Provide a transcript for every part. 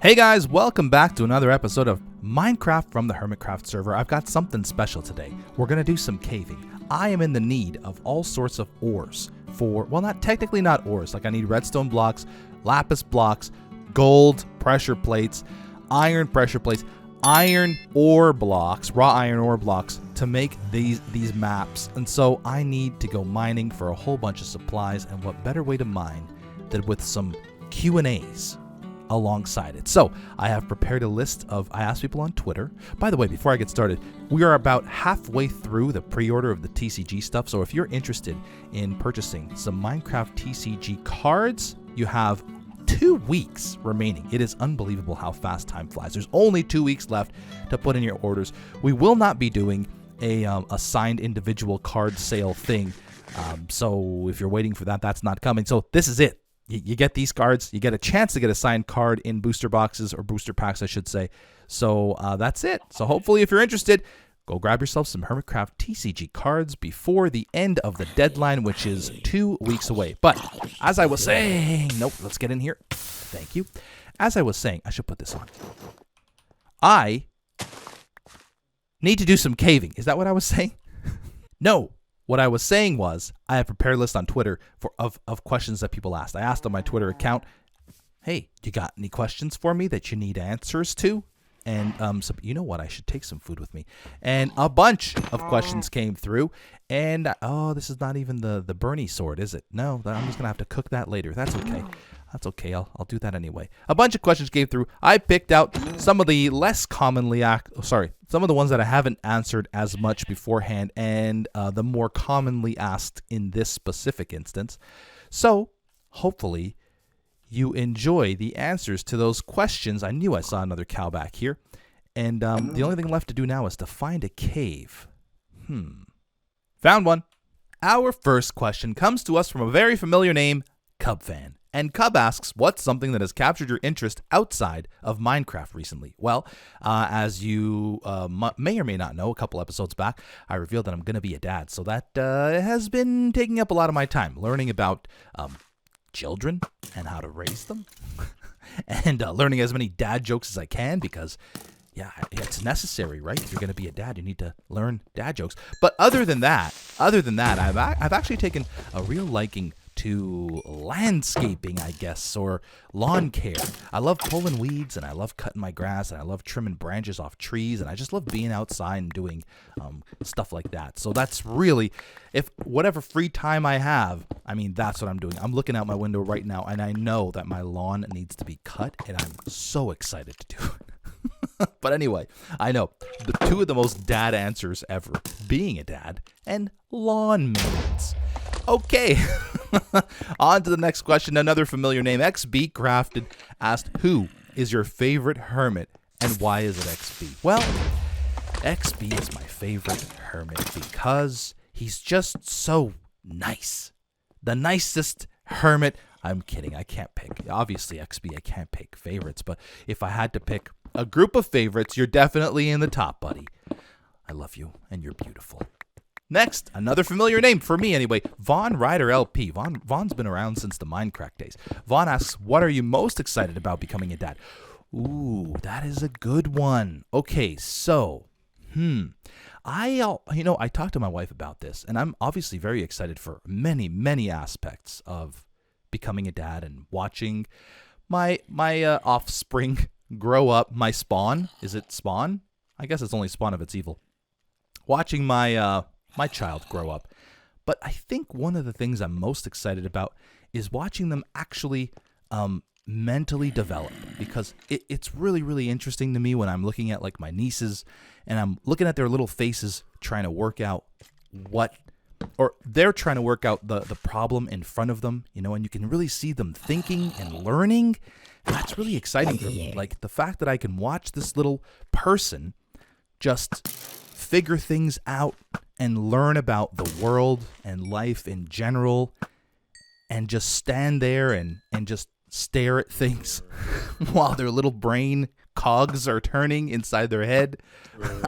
Hey guys, welcome back to another episode of Minecraft from the Hermitcraft server. I've got something special today. We're going to do some caving. I am in the need of all sorts of ores for, well, not ores. Like I need redstone blocks, lapis blocks, gold pressure plates, iron pressure plates, iron ore blocks, raw iron ore blocks to make these maps. And so I need to go mining for a whole bunch of supplies, and what better way to mine than with some Q&As alongside it. So I have prepared a list of, I asked people on Twitter. By the way, before I get started, we are about halfway through the pre-order of the TCG stuff. So if you're interested in purchasing some Minecraft TCG cards, you have 2 weeks remaining. It is unbelievable how fast time flies. There's only 2 weeks left to put in your orders. We will not be doing a signed individual card sale thing. So if you're waiting for that, that's not coming. So this is it. You get these cards. You get a chance to get a signed card in booster boxes, or booster packs, I should say. So that's it. So hopefully, if you're interested, go grab yourself some Hermitcraft TCG cards before the end of the deadline, which is 2 weeks away. But as I was saying, let's get in here. Thank you. As I was saying, I should put this on. I need to do some caving. Is that what I was saying? No. What I was saying was, I have prepared a list on Twitter of questions that people asked. I asked on my Twitter account, hey, you got any questions for me that you need answers to? And so, you know what? I should take some food with me. And a bunch of questions came through. And, this is not even the Bernie sword, is it? No, I'm just going to have to cook that later. That's okay. That's okay. I'll do that anyway. A bunch of questions came through. I picked out some of the less commonly, some of the ones that I haven't answered as much beforehand, and the more commonly asked in this specific instance. So hopefully you enjoy the answers to those questions. I knew I saw another cow back here. And the only thing left to do now is to find a cave. Found one. Our first question comes to us from a very familiar name, Cub Fan. And Cub asks, what's something that has captured your interest outside of Minecraft recently? Well, as you may or may not know, a couple episodes back, I revealed that I'm going to be a dad. So that has been taking up a lot of my time, learning about children and how to raise them, and learning as many dad jokes as I can, because yeah, it's necessary, right? If you're going to be a dad, you need to learn dad jokes. But other than that, I've actually taken a real liking to landscaping, I guess, or lawn care. I love pulling weeds, and I love cutting my grass, and I love trimming branches off trees, and I just love being outside and doing stuff like that. So that's really, if whatever free time I have, that's what I'm doing. I'm looking out my window right now, and I know that my lawn needs to be cut, and I'm so excited to do it. But anyway, I know the two of the most dad answers ever: being a dad and lawn maintenance. Okay, on to the next question. Another familiar name, XB Crafted, asked, who is your favorite hermit and why is it XB? Well, XB is my favorite hermit because he's just so nice. The nicest hermit. I'm kidding, I can't pick. Obviously, XB, I can't pick favorites, but if I had to pick a group of favorites, you're definitely in the top, buddy. I love you, and you're beautiful. Next, another familiar name, for me anyway, Vaughn Ryder LP. Vaughn's been around since the Minecraft days. Vaughn asks, what are you most excited about becoming a dad? Ooh, that is a good one. Okay, so, I talked to my wife about this, and I'm obviously very excited for many, many aspects of becoming a dad and watching my offspring grow up. My spawn, is it spawn? I guess it's only spawn if it's evil. Watching my child grow up. But I think one of the things I'm most excited about is watching them actually mentally develop, because it's really, really interesting to me when I'm looking at like my nieces and I'm looking at their little faces trying to work out they're trying to work out the problem in front of them, and you can really see them thinking and learning. And that's really exciting for me. Like the fact that I can watch this little person just figure things out and learn about the world and life in general, and just stand there and just stare at things while their little brain cogs are turning inside their head.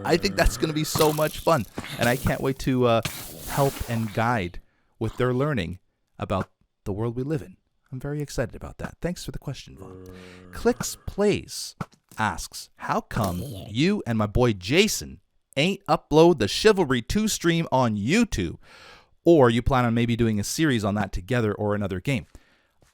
I think that's going to be so much fun, and I can't wait to help and guide with their learning about the world we live in. I'm very excited about that. Thanks for the question, Vaughn. Clicks Plays asks, how come you and my boy Jason ain't upload the Chivalry 2 stream on YouTube? Or you plan on maybe doing a series on that together or another game?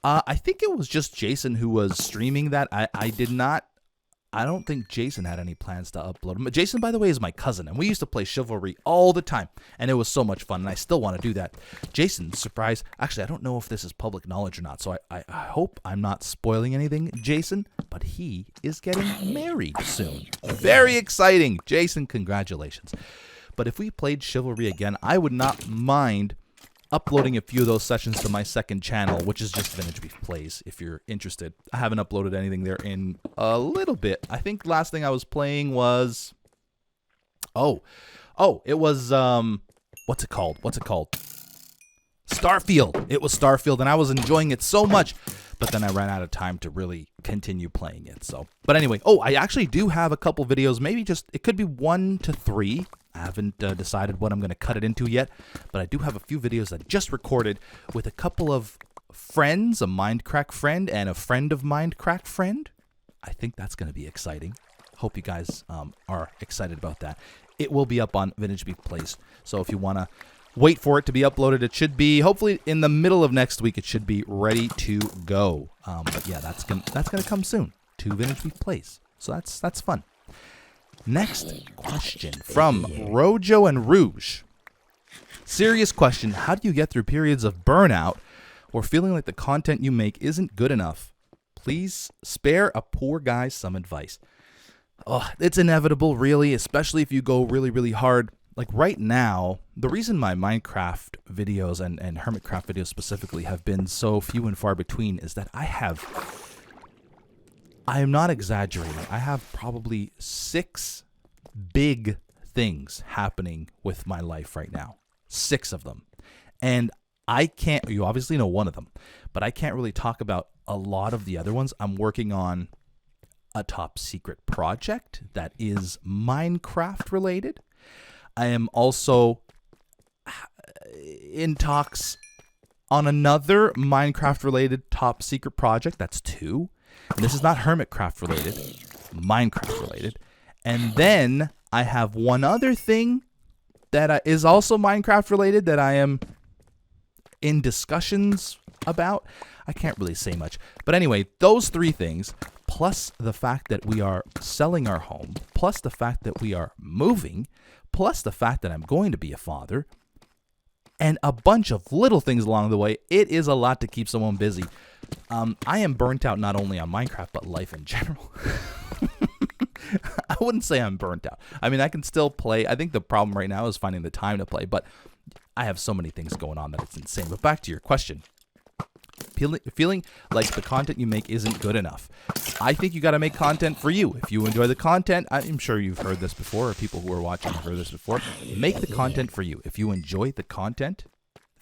I think it was just Jason who was streaming that. I don't think Jason had any plans to upload them. Jason, by the way, is my cousin, and we used to play Chivalry all the time, and it was so much fun, and I still want to do that. Jason, surprise. Actually, I don't know if this is public knowledge or not, so I hope I'm not spoiling anything, Jason, but he is getting married soon. Very exciting. Jason, congratulations. But if we played Chivalry again, I would not mind uploading a few of those sessions to my second channel, which is just Vintage Beef Plays, if you're interested. I haven't uploaded anything there in a little bit. I think last thing I was playing was... Oh, it was, what's it called? Starfield. It was Starfield, and I was enjoying it so much, but then I ran out of time to really continue playing it, so... But anyway, I actually do have a couple videos, maybe just, it could be 1 to 3. I haven't decided what I'm going to cut it into yet, but I do have a few videos that I just recorded with a couple of friends, a Mindcrack friend and a friend of Mindcrack friend. I think that's going to be exciting. Hope you guys are excited about that. It will be up on Vintage Beef Plays, so if you want to wait for it to be uploaded, it should be, hopefully in the middle of next week, it should be ready to go. But yeah, that's gonna come soon to Vintage Beef Plays, so that's fun. Next question from Rojo and Rouge. Serious question. How do you get through periods of burnout or feeling like the content you make isn't good enough? Please spare a poor guy some advice. It's inevitable, really, especially if you go really, really hard. Like right now, the reason my Minecraft videos and Hermitcraft videos specifically have been so few and far between is that I am not exaggerating. I have probably 6 big things happening with my life right now. 6 of them. And you obviously know one of them, but I can't really talk about a lot of the other ones. I'm working on a top secret project that is Minecraft related. I am also in talks on another Minecraft related top secret project. That's 2. And this is not Hermitcraft related, Minecraft related. And then I have one other thing that is also Minecraft related that I am in discussions about. I can't really say much. But anyway, those 3 things, plus the fact that we are selling our home, plus the fact that we are moving, plus the fact that I'm going to be a father, and a bunch of little things along the way, it is a lot to keep someone busy. I am burnt out not only on Minecraft, but life in general. I wouldn't say I'm burnt out. I mean, I can still play. I think the problem right now is finding the time to play, but I have so many things going on that it's insane. But back to your question. Feeling like the content you make isn't good enough. I think you got to make content for you. If you enjoy the content, I'm sure you've heard this before, or people who are watching have heard this before. Make the content for you. If you enjoy the content,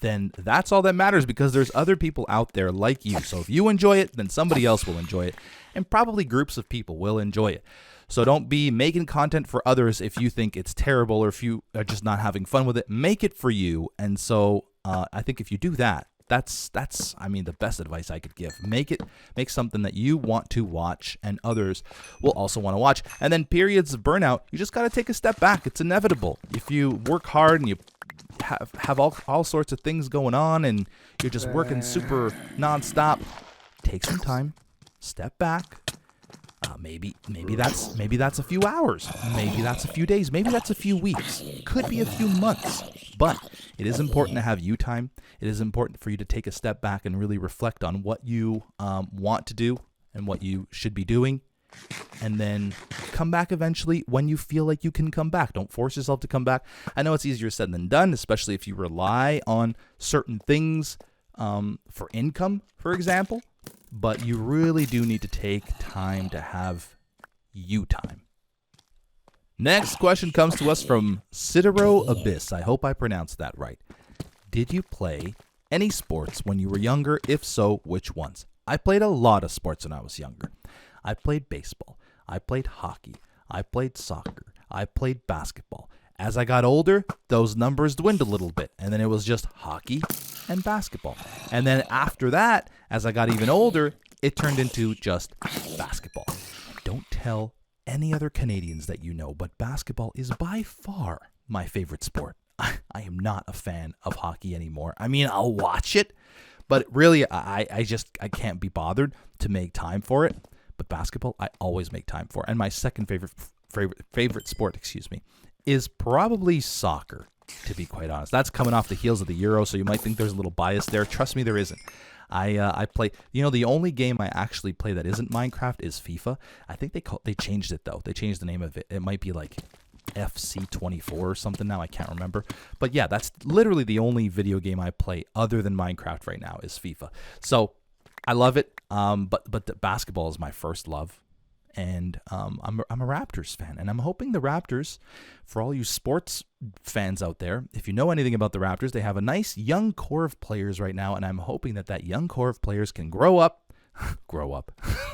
then that's all that matters, because there's other people out there like you. So if you enjoy it, then somebody else will enjoy it, and probably groups of people will enjoy it. So don't be making content for others if you think it's terrible, or if you are just not having fun with it. Make it for you. And so I think if you do that, that's the best advice I could give. Make something that you want to watch and others will also want to watch. And then periods of burnout, you just got to take a step back. It's inevitable. If you work hard and you have all sorts of things going on and you're just working super nonstop, take some time, step back. Maybe that's a few hours. Maybe that's a few days. Maybe that's a few weeks. Could be a few months. But it is important to have you time. It is important for you to take a step back and really reflect on what you want to do and what you should be doing. And then come back eventually when you feel like you can come back. Don't force yourself to come back. I know it's easier said than done, especially if you rely on certain things for income, for example. But you really do need to take time to have you time. Next question comes to us from Citero Abyss. I hope I pronounced that right. Did you play any sports when you were younger? If so, which ones? I played a lot of sports when I was younger. I played baseball. I played hockey. I played soccer. I played basketball. As I got older, those numbers dwindled a little bit, and then it was just hockey and basketball. And then after that, as I got even older, it turned into just basketball. Don't tell any other Canadians that you know, but basketball is by far my favorite sport. I am not a fan of hockey anymore. I mean, I'll watch it, but really, I can't be bothered to make time for it. But basketball, I always make time for. And my second favorite sport, is probably soccer, to be quite honest. That's coming off the heels of the Euro, so you might think there's a little bias there. Trust me, there isn't. I play, the only game I actually play that isn't Minecraft is FIFA. I think they changed it, though. They changed the name of it. It might be like FC24 or something now. I can't remember. But yeah, that's literally the only video game I play other than Minecraft right now is FIFA. So I love it. But the basketball is my first love. And I'm a Raptors fan, and I'm hoping the Raptors, for all you sports fans out there, if you know anything about the Raptors, they have a nice young core of players right now, and I'm hoping that young core of players can grow up.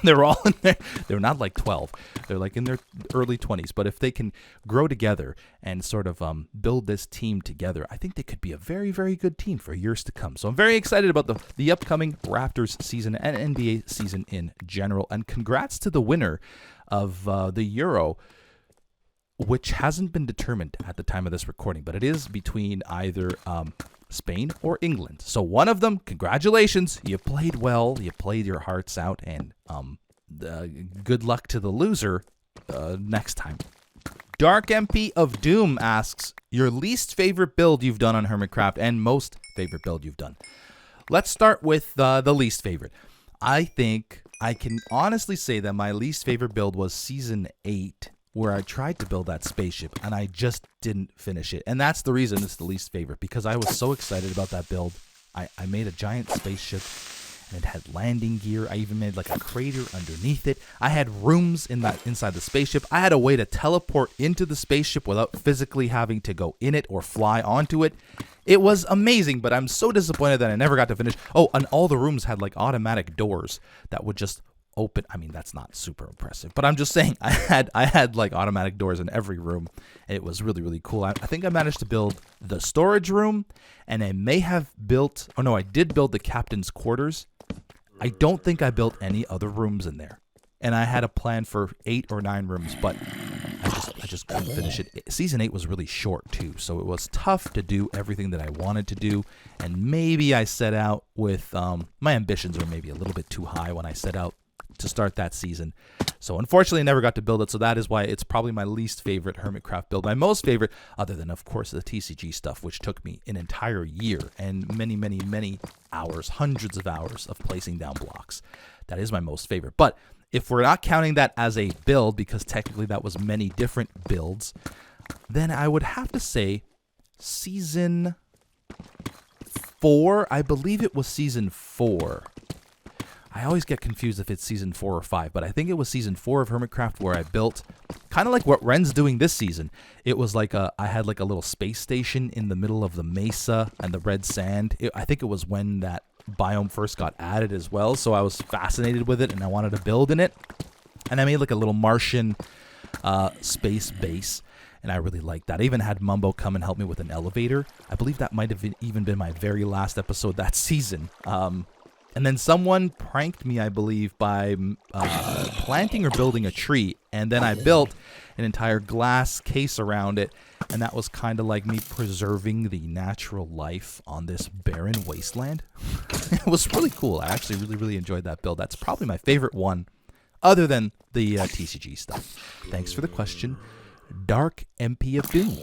They're all in there. They're not like 12. They're like in their early 20s. But if they can grow together and sort of build this team together, I think they could be a very, very good team for years to come. So I'm very excited about the upcoming Raptors season and NBA season in general. And congrats to the winner of the Euro, which hasn't been determined at the time of this recording, but it is between either Spain or England. So one of them, congratulations, you played well, you played your hearts out, and good luck to the loser next time. Dark MP of Doom asks, your least favorite build you've done on Hermitcraft and most favorite build you've done. Let's start with the least favorite. I think I can honestly say that my least favorite build was Season 8, where I tried to build that spaceship, and I just didn't finish it. And that's the reason it's the least favorite, because I was so excited about that build. I made a giant spaceship, and it had landing gear. I even made like a crater underneath it. I had rooms inside the spaceship. I had a way to teleport into the spaceship without physically having to go in it or fly onto it. It was amazing, but I'm so disappointed that I never got to finish. Oh, and all the rooms had like automatic doors that would just open. I mean, that's not super impressive, but I'm just saying I had like automatic doors in every room. It was really, really cool. I think I managed to build the storage room, and I did build the captain's quarters. I don't think I built any other rooms in there, and I had a plan for 8 or 9 rooms, but I just couldn't finish it. Season 8 was really short too, so it was tough to do everything that I wanted to do, and maybe I set out with my ambitions were maybe a little bit too high when I set out to start that season. So unfortunately I never got to build it, so that is why it's probably my least favorite Hermitcraft build. My most favorite, other than of course the TCG stuff, which took me an entire year and many hours, hundreds of hours of placing down blocks. That is my most favorite. But if we're not counting that as a build, because technically that was many different builds, then I would have to say Season 4. I believe it was Season 4. I always get confused if it's Season 4 or 5, but I think it was Season 4 of Hermitcraft where I built, kind of like what Ren's doing this season. It was like I had like a little space station in the middle of the mesa and the red sand. I think it was when that biome first got added as well, so I was fascinated with it and I wanted to build in it. And I made like a little Martian space base, and I really liked that. I even had Mumbo come and help me with an elevator. I believe that might have even been my very last episode that season. And then someone pranked me, I believe, by planting or building a tree. And then I built an entire glass case around it. And that was kind of like me preserving the natural life on this barren wasteland. It was really cool. I actually really enjoyed that build. That's probably my favorite one, other than the TCG stuff. Thanks for the question, Dark MP of Doom.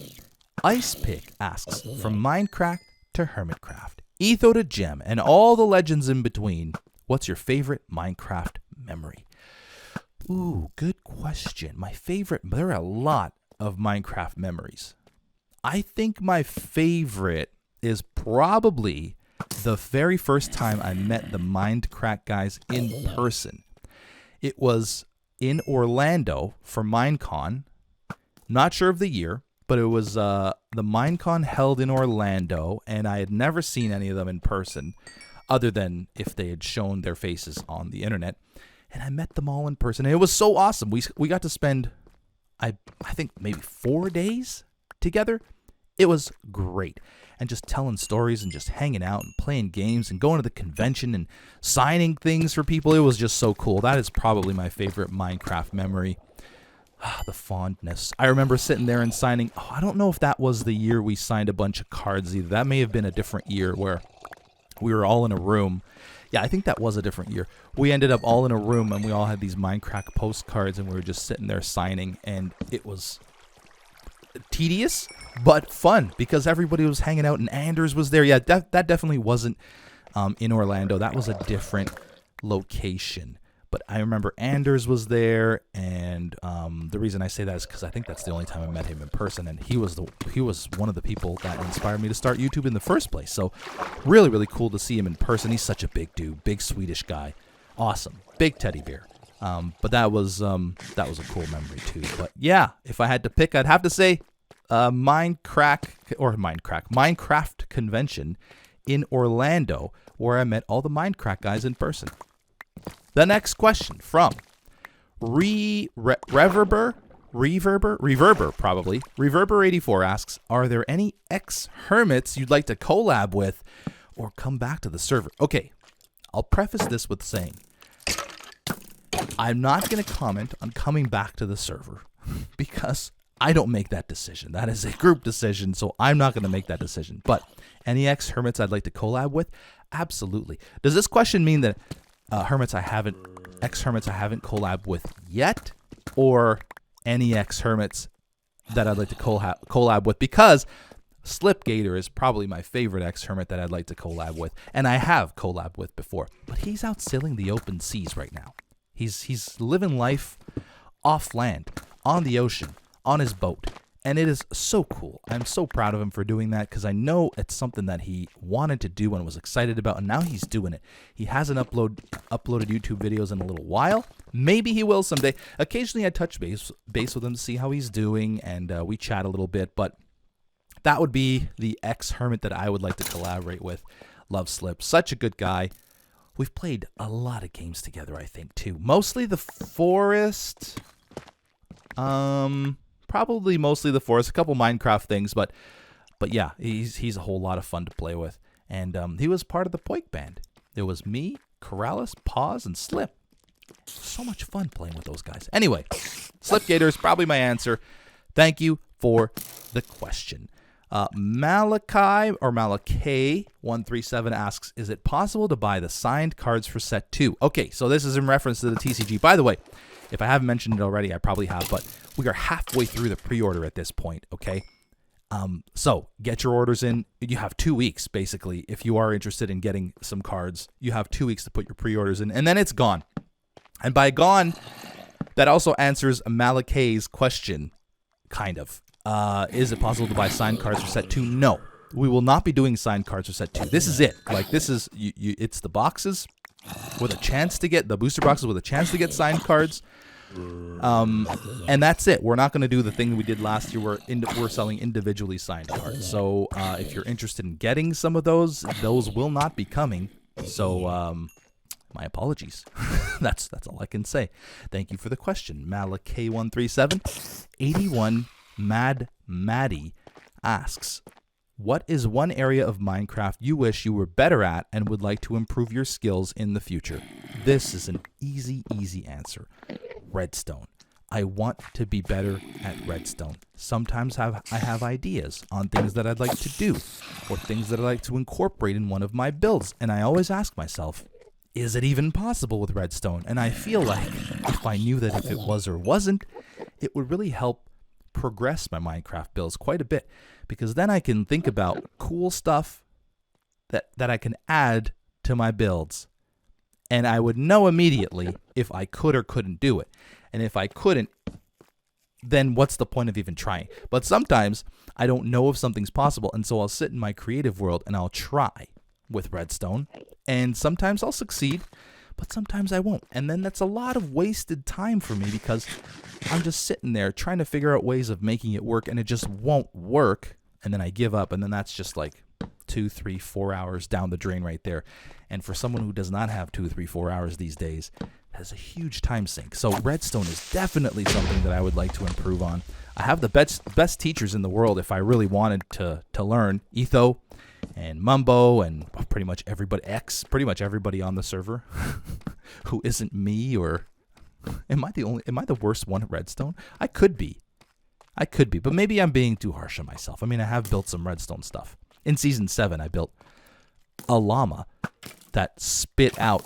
Ice Pick asks, from Minecraft to Hermitcraft, Etho to Gem, and all the legends in between, what's your favorite Minecraft memory? Ooh, good question. My favorite, there are a lot of Minecraft memories. I think my favorite is probably the very first time I met the Minecraft guys in person. It was in Orlando for Minecon. Not sure of the year, but it was the Minecon held in Orlando, and I had never seen any of them in person, other than if they had shown their faces on the internet. And I met them all in person, and it was so awesome. We got to spend, I think maybe 4 days together, it was great. And just telling stories and just hanging out and playing games and going to the convention and signing things for people, it was just so cool. That is probably my favorite Minecraft memory. The fondness. I remember sitting there and signing. I don't know if that was the year we signed a bunch of cards either. That may have been a different year where we were all in a room. Yeah, I think that was a different year. We ended up all in a room and we all had these Minecraft postcards and we were just sitting there signing, and it was tedious but fun because everybody was hanging out and Anders was there. Yeah, that definitely wasn't in Orlando. That was a different location. But I remember Anders was there, and the reason I say that is because I think that's the only time I met him in person, and he was one of the people that inspired me to start YouTube in the first place. So really, really cool to see him in person. He's such a big dude, big Swedish guy, awesome, big teddy bear. But that was a cool memory too. But yeah, if I had to pick, I'd have to say Minecraft convention in Orlando, where I met all the Minecraft guys in person. The next question from Reverber probably. Reverber84 asks, are there any ex-hermits you'd like to collab with or come back to the server? Okay, I'll preface this with saying I'm not going to comment on coming back to the server because I don't make that decision. That is a group decision, so I'm not going to make that decision. But any ex-hermits I'd like to collab with? Absolutely. Does this question mean that ex-hermits I haven't collabed with yet, or any ex-hermits that I'd like to collab with? Because Slipgator is probably my favorite ex-hermit that I'd like to collab with, and I have collabed with before. But he's out sailing the open seas right now. He's living life off land, on the ocean, on his boat. And it is so cool. I'm so proud of him for doing that because I know it's something that he wanted to do and was excited about, and now he's doing it. He hasn't uploaded YouTube videos in a little while. Maybe he will someday. Occasionally I touch base with him to see how he's doing, and we chat a little bit, but that would be the ex-hermit that I would like to collaborate with. Love Slip. Such a good guy. We've played a lot of games together, I think, too. Mostly the Forest. Probably mostly the Forest, a couple Minecraft things, but yeah, he's a whole lot of fun to play with. And he was part of the Poik band. It was me, Corrales, Pause, and Slip. So much fun playing with those guys. Anyway, Slipgator is probably my answer. Thank you for the question. Malachi137 asks, is it possible to buy the signed cards for set 2? Okay, so this is in reference to the TCG. By the way, if I haven't mentioned it already, I probably have, but we are halfway through the pre-order at this point, okay? So get your orders in. You have 2 weeks, basically. If you are interested in getting some cards, you have 2 weeks to put your pre-orders in, and then it's gone. And by gone, that also answers Malachi's question, kind of. Is it possible to buy signed cards for set 2? No. We will not be doing signed cards for set 2. This is it. Like, this is, it's the boxes with a chance to get, the booster boxes with a chance to get signed cards. And that's it. We're not going to do the thing we did last year where we're selling individually signed cards. So if you're interested in getting some of those will not be coming. So my apologies. That's all I can say. Thank you for the question. Malachi137 81 Mad Maddie asks, what is one area of Minecraft you wish you were better at and would like to improve your skills in the future? This is an easy answer. Redstone. I want to be better at Redstone. Sometimes I have ideas on things that I'd like to do or things that I'd like to incorporate in one of my builds, and I always ask myself, is it even possible with Redstone? And I feel like if I knew that if it was or wasn't, it would really help progress my Minecraft builds quite a bit, because then I can think about cool stuff that I can add to my builds, and I would know immediately if I could or couldn't do it. And if I couldn't, then what's the point of even trying? But sometimes I don't know if something's possible, and so I'll sit in my creative world and I'll try with Redstone, and sometimes I'll succeed, but sometimes I won't. And then that's a lot of wasted time for me because I'm just sitting there trying to figure out ways of making it work, and it just won't work. And then I give up, and then that's just like 2, 3, 4 hours down the drain right there. And for someone who does not have 2, 3, 4 hours these days, has a huge time sink. So Redstone is definitely something that I would like to improve on. I have the best teachers in the world if I really wanted to learn. Etho and Mumbo and pretty much everybody, pretty much everybody on the server who isn't me. Or am I the worst one at Redstone? I could be, but maybe I'm being too harsh on myself. I mean, I have built some Redstone stuff. In Season 7, I built a llama that spit out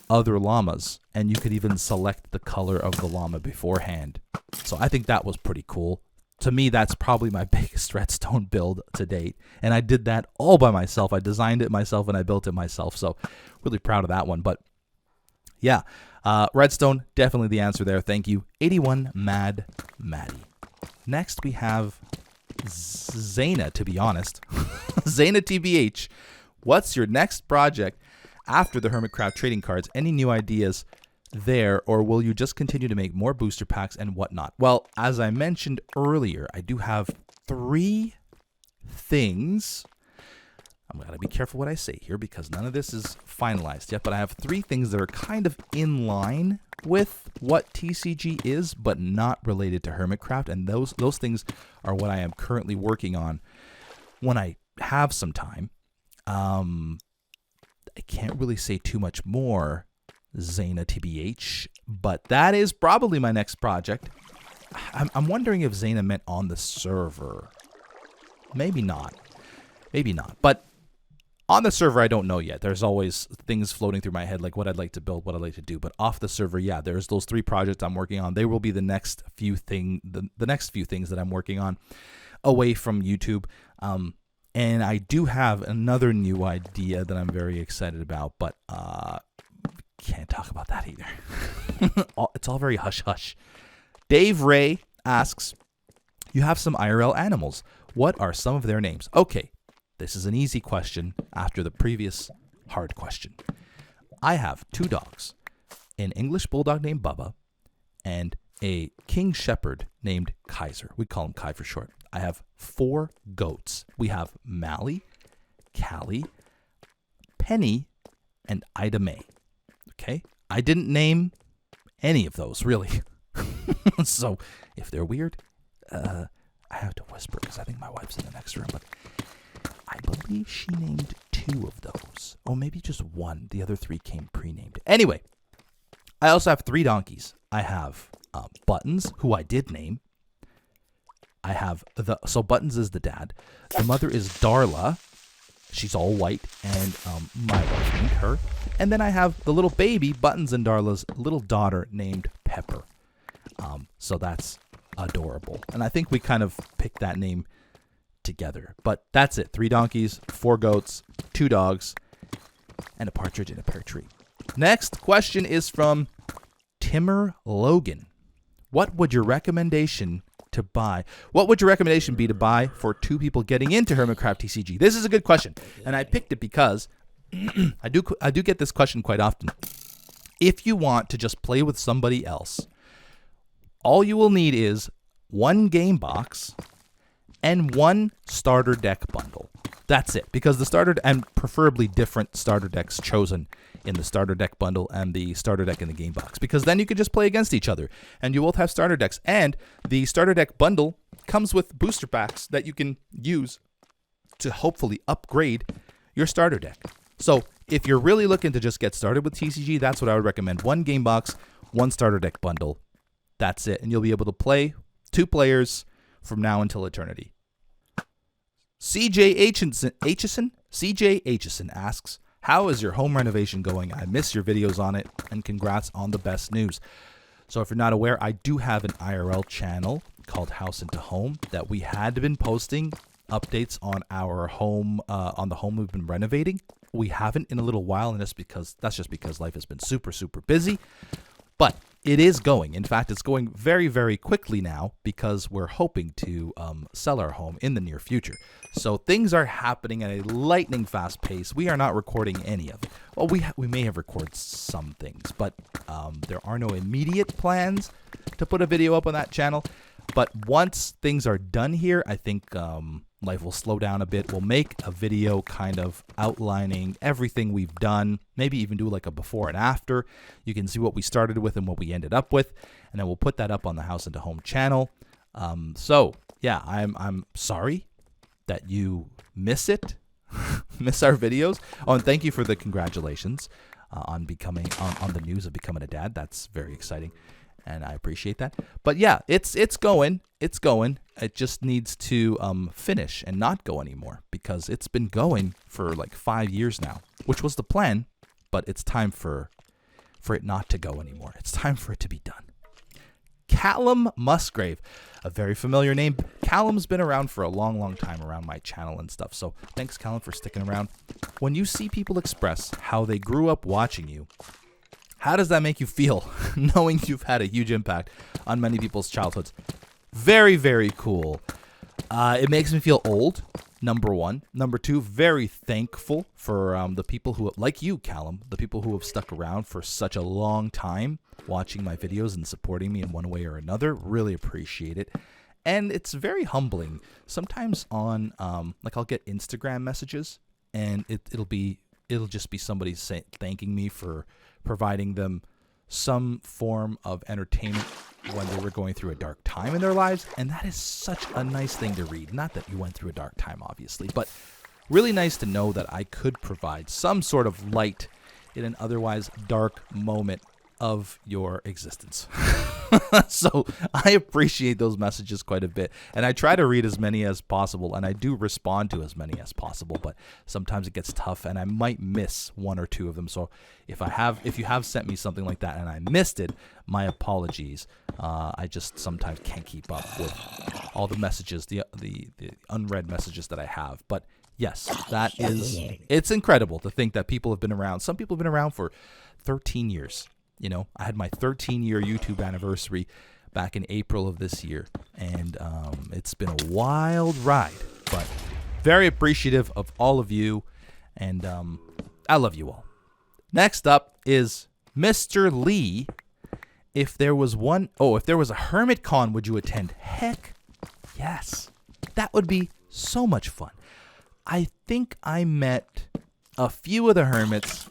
other llamas, and you could even select the color of the llama beforehand. So I think that was pretty cool. To me, that's probably my biggest Redstone build to date. And I did that all by myself. I designed it myself and I built it myself. So really proud of that one. But yeah, Redstone, definitely the answer there. Thank you. 81 Mad Maddie. Next, we have Zaina, to be honest. Zaina TBH. What's your next project after the Hermitcraft trading cards? Any new ideas there, or will you just continue to make more booster packs and whatnot? Well, as I mentioned earlier, I do have 3 things. I'm going to be careful what I say here because none of this is finalized yet, but I have 3 things that are kind of in line with what TCG is, but not related to Hermitcraft, and those things are what I am currently working on when I have some time. I can't really say too much more, Zaina TBH, but that is probably my next project. I'm wondering if Zaina meant on the server. Maybe not. But on the server, I don't know yet. There's always things floating through my head, like what I'd like to build, what I'd like to do. But off the server, yeah, there's those 3 projects I'm working on. They will be the next few things that I'm working on away from YouTube. And I do have another new idea that I'm very excited about, but can't talk about that either. It's all very hush-hush. Dave Ray asks, you have some IRL animals. What are some of their names? Okay, this is an easy question after the previous hard question. I have 2 dogs, an English bulldog named Bubba, and a King Shepherd named Kaiser. We call him Kai for short. I have 4 goats. We have Mally, Callie, Penny, and Ida May. Okay? I didn't name any of those, really. So, if they're weird, I have to whisper because I think my wife's in the next room. But I believe she named 2 of those. Or maybe just 1. The other 3 came pre-named. Anyway, I also have 3 donkeys. I have Buttons, who I did name. I have so Buttons is the dad. The mother is Darla. She's all white, and my wife named her. And then I have the little baby, Buttons and Darla's little daughter named Pepper. So that's adorable. And I think we kind of picked that name together. But that's it. 3 donkeys, 4 goats, 2 dogs, and a partridge in a pear tree. Next question is from Timmer Logan. What would your recommendation be to buy for 2 people getting into Hermitcraft TCG? This is a good question, and I picked it because I do get this question quite often. If you want to just play with somebody else, all you will need is 1 game box and 1 starter deck bundle. That's it, because the starter, and preferably different starter decks chosen in the starter deck bundle and the starter deck in the game box, because then you could just play against each other and you both have starter decks. And the starter deck bundle comes with booster packs that you can use to hopefully upgrade your starter deck. So if you're really looking to just get started with TCG, that's what I would recommend. 1 game box, 1 starter deck bundle. That's it. And you'll be able to play 2 players from now until eternity. CJ Aitchison asks, how is your home renovation going? I miss your videos on it, and congrats on the best news. So if you're not aware, I do have an IRL channel called House into Home that we had been posting updates on our home, on the home we've been renovating. We haven't in a little while, and that's just because life has been super, super busy. But it is going. In fact, it's going very, very quickly now because we're hoping to sell our home in the near future. So things are happening at a lightning fast pace. We are not recording any of it. Well, we may have recorded some things, but there are no immediate plans to put a video up on that channel. But once things are done here, I think life will slow down a bit. We'll make a video kind of outlining everything we've done, maybe even do like a before and after. You can see what we started with and what we ended up with, and then we'll put that up on the House into Home channel. So yeah, I'm sorry that you miss it, miss our videos. Oh, and thank you for the congratulations on the news of becoming a dad. That's very exciting, and I appreciate that. But yeah, it's going. It just needs to finish and not go anymore, because it's been going for like 5 years now, which was the plan. But it's time for it not to go anymore. It's time for it to be done. Callum Musgrave, a very familiar name. Callum's been around for a long, long time around my channel and stuff. So thanks, Callum, for sticking around. When you see people express how they grew up watching you, how does that make you feel, knowing you've had a huge impact on many people's childhoods? Very, very cool. It makes me feel old, number one. Number two, very thankful for the people who, like you, Callum, the people who have stuck around for such a long time, watching my videos and supporting me in one way or another. Really appreciate it. And it's very humbling. Sometimes on, like, I'll get Instagram messages, and it'll just be somebody thanking me for providing them some form of entertainment when they were going through a dark time in their lives. And that is such a nice thing to read. Not that you went through a dark time, obviously, but really nice to know that I could provide some sort of light in an otherwise dark moment of your existence. So I appreciate those messages quite a bit, and I try to read as many as possible, and I do respond to as many as possible, but sometimes it gets tough and I might miss one or two of them. So if you have sent me something like that and I missed it, my apologies. I just sometimes can't keep up with all the messages, the unread messages that I have. But yes, it's incredible to think that people have been around. Some people have been around for 13 years. You know, I had my 13-year YouTube anniversary back in April of this year, and it's been a wild ride, but very appreciative of all of you, and I love you all. Next up is Mr. Lee. If there was a Hermitcon, would you attend? Heck yes. That would be so much fun. I think I met a few of the Hermits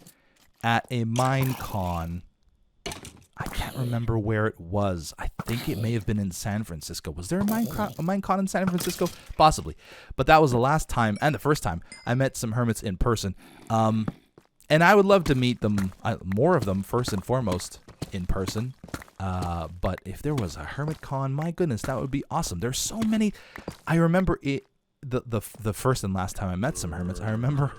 at a Minecon. I can't remember where it was. I think it may have been in San Francisco. Was there a Minecon in San Francisco? Possibly. But that was the last time and the first time I met some Hermits in person. And I would love to meet them, more of them, first and foremost, in person. But if there was a Hermitcon, my goodness, that would be awesome. There's so many. I remember it. The first and last time I met some Hermits, I remember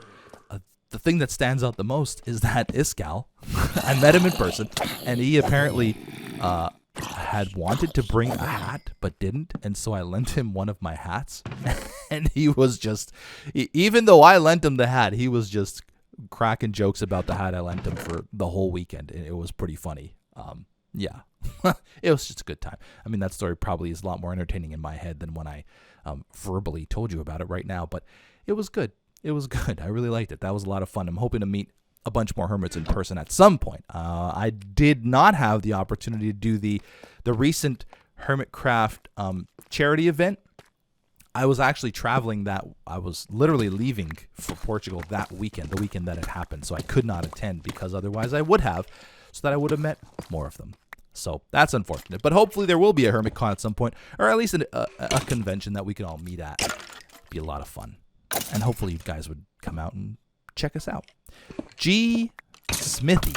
the thing that stands out the most is that Iskal, I met him in person, and he apparently had wanted to bring a hat but didn't, and so I lent him one of my hats, and he was just, even though I lent him the hat, he was just cracking jokes about the hat I lent him for the whole weekend, and it was pretty funny. Yeah, it was just a good time. I mean, that story probably is a lot more entertaining in my head than when I verbally told you about it right now, but it was good. It was good. I really liked it. That was a lot of fun. I'm hoping to meet a bunch more Hermits in person at some point. I did not have the opportunity to do the recent Hermitcraft charity event. I was actually traveling I was literally leaving for Portugal that weekend, the weekend that it happened. So I could not attend, because otherwise I would have, so that I would have met more of them. So that's unfortunate. But hopefully there will be a Hermitcon at some point, or at least a convention that we can all meet at. It'd be a lot of fun. And hopefully you guys would come out and check us out. G. Smithy.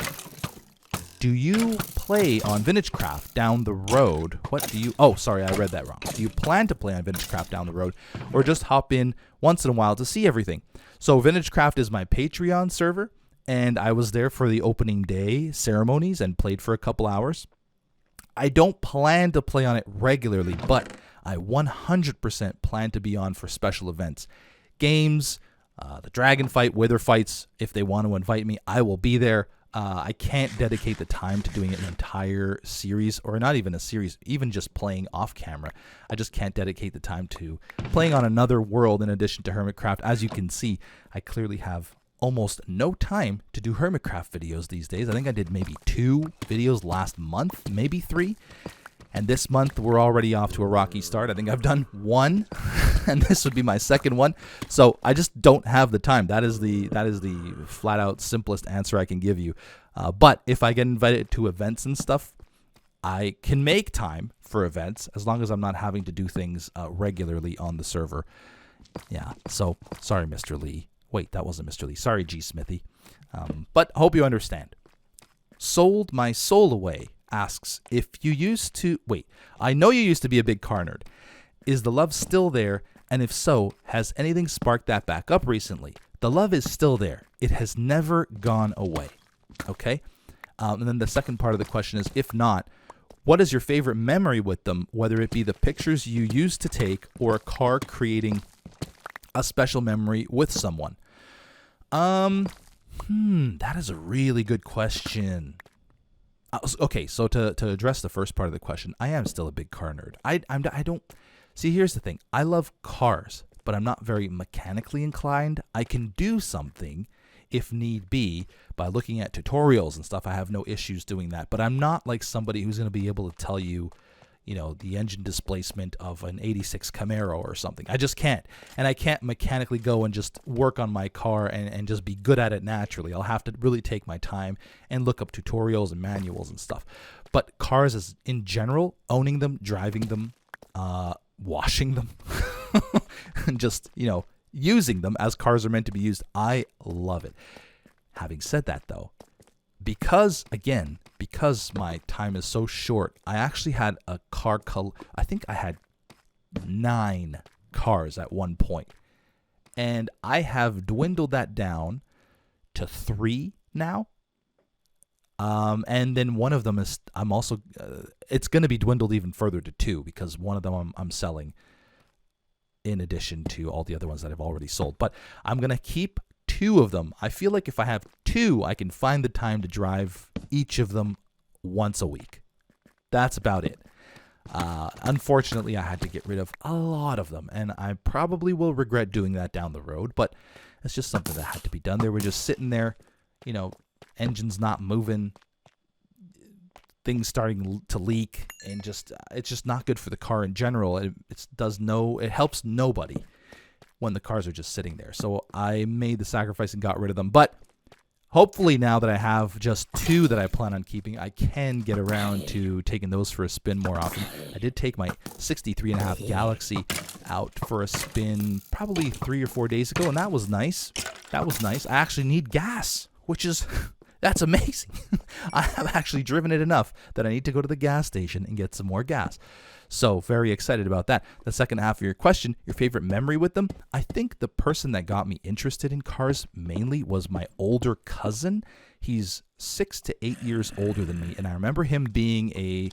Do you play on Vintagecraft down the road? Oh, sorry, I read that wrong. Do you plan to play on Vintagecraft down the road, or just hop in once in a while to see everything? So Vintagecraft is my Patreon server, and I was there for the opening day ceremonies and played for a couple hours. I don't plan to play on it regularly, but I 100% plan to be on for special events. Games, the dragon fight, wither fights. If they want to invite me, I will be there. I can't dedicate the time to doing an entire series, or not even a series, even just playing off camera. I just can't dedicate the time to playing on another world in addition to Hermitcraft. As you can see, I clearly have almost no time to do Hermitcraft videos these days. I think I did maybe 2 videos last month, maybe 3. And this month, we're already off to a rocky start. I think I've done 1. and this would be my second one. So I just don't have the time. That is the flat out simplest answer I can give you. But if I get invited to events and stuff, I can make time for events as long as I'm not having to do things regularly on the server. Yeah, so sorry, Mr. Lee. Wait, that wasn't Mr. Lee. Sorry, G. Smithy. But hope you understand. Sold My Soul Away asks, if you used to... Wait, I know you used to be a big car nerd. Is the love still there? And if so, has anything sparked that back up recently? The love is still there. It has never gone away. Okay? And then the second part of the question is, if not, what is your favorite memory with them, whether it be the pictures you used to take or a car creating a special memory with someone? That is a really good question. Okay, so to address the first part of the question, I am still a big car nerd. I don't... See, here's the thing. I love cars, but I'm not very mechanically inclined. I can do something, if need be, by looking at tutorials and stuff. I have no issues doing that. But I'm not like somebody who's going to be able to tell you, the engine displacement of an 86 Camaro or something. I just can't. And I can't mechanically go and just work on my car and just be good at it naturally. I'll have to really take my time and look up tutorials and manuals and stuff. But cars as in general, owning them, driving them, washing them, and just, using them as cars are meant to be used, I love it. Having said that, though, because my time is so short, I actually had a car I think I had 9 cars at one point, and I have dwindled that down to 3 now. And then one of them is, I'm also, it's going to be dwindled even further to 2, because one of them I'm selling in addition to all the other ones that I've already sold. But I'm going to keep 2 of them. I feel like if I have 2, I can find the time to drive each of them once a week. That's about it. Unfortunately, I had to get rid of a lot of them, and I probably will regret doing that down the road, but it's just something that had to be done. They were just sitting there, engines not moving, things starting to leak, and just it's just not good for the car in general. It helps nobody when the cars are just sitting there. So I made the sacrifice and got rid of them. But hopefully now that I have just 2 that I plan on keeping, I can get around to taking those for a spin more often. I did take my 63.5 Galaxy out for a spin probably 3 or 4 days ago, and that was nice. I actually need gas, which is... That's amazing. I have actually driven it enough that I need to go to the gas station and get some more gas. So very excited about that. The second half of your question, your favorite memory with them, I think the person that got me interested in cars mainly was my older cousin. He's 6 to 8 years older than me, and I remember him being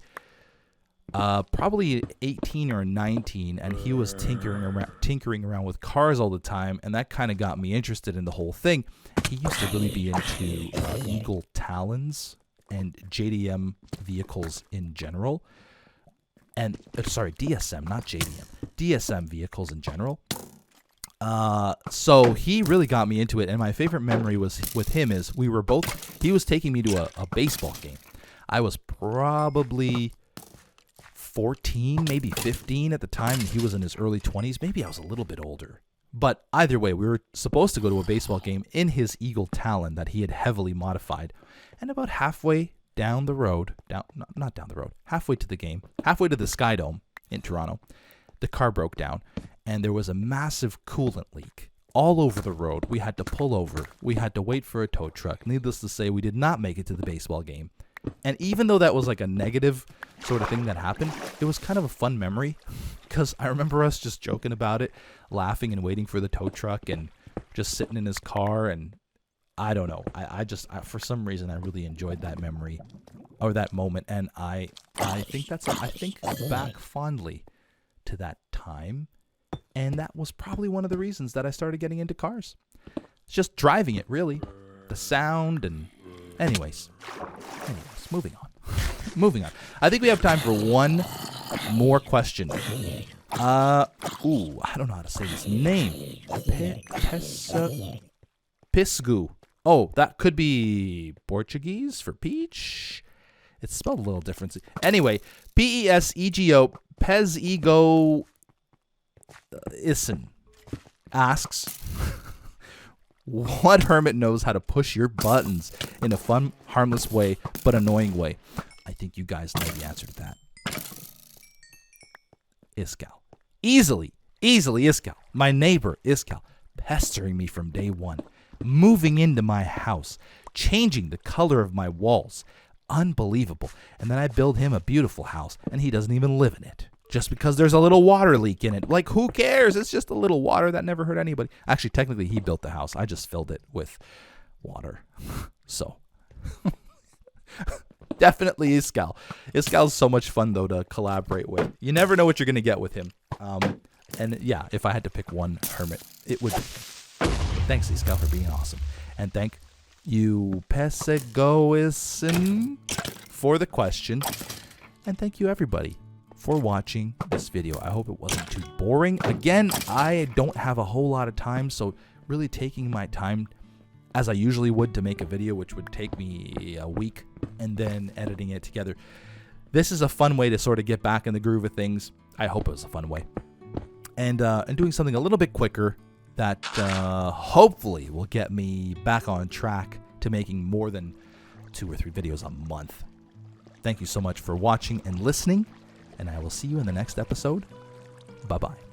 probably 18 or 19, and he was tinkering around with cars all the time, and that kind of got me interested in the whole thing. He used to really be into Eagle Talons and JDM vehicles in general. And, DSM, not JDM. DSM vehicles in general. So he really got me into it, and my favorite memory with him is he was taking me to a baseball game. I was probably 14, maybe 15 at the time, and he was in his early 20s. Maybe I was a little bit older. But either way, we were supposed to go to a baseball game in his Eagle Talon that he had heavily modified. And about halfway down the road, halfway to the game, halfway to the Sky Dome in Toronto, the car broke down, and there was a massive coolant leak all over the road. We had to pull over. We had to wait for a tow truck. Needless to say, we did not make it to the baseball game. And even though that was like a negative sort of thing that happened, it was kind of a fun memory, because I remember us just joking about it, laughing and waiting for the tow truck and just sitting in his car. And I don't know, I for some reason I really enjoyed that memory or that moment, and I think back fondly to that time, and that was probably one of the reasons that I started getting into cars. It's just driving it, really, the sound. And anyways, moving on. I think we have time for one more question. I don't know how to say this name. Pisgu. Oh, that could be Portuguese for peach. It's spelled a little different. Anyway, Pesego, Issen asks, what hermit knows how to push your buttons in a fun, harmless way, but annoying way? I think you guys know the answer to that. Iskal. Easily Iskal. My neighbor, Iskal, pestering me from day one, moving into my house, changing the color of my walls. Unbelievable. And then I build him a beautiful house, and he doesn't even live in it. Just because there's a little water leak in it. Like, who cares? It's just a little water that never hurt anybody. Actually, technically, he built the house. I just filled it with water. So, definitely Iskal. Iskal's so much fun, though, to collaborate with. You never know what you're going to get with him. And yeah, if I had to pick one hermit, it would be. Thanks, Iskal, for being awesome. And thank you, Pesegoisen, for the question. And thank you, everybody, for watching this video. I hope it wasn't too boring. Again, I don't have a whole lot of time, so really taking my time as I usually would to make a video, which would take me a week, and then editing it together. This is a fun way to sort of get back in the groove of things. I hope it was a fun way. And doing something a little bit quicker that hopefully will get me back on track to making more than 2 or 3 videos a month. Thank you so much for watching and listening, and I will see you in the next episode. Bye-bye.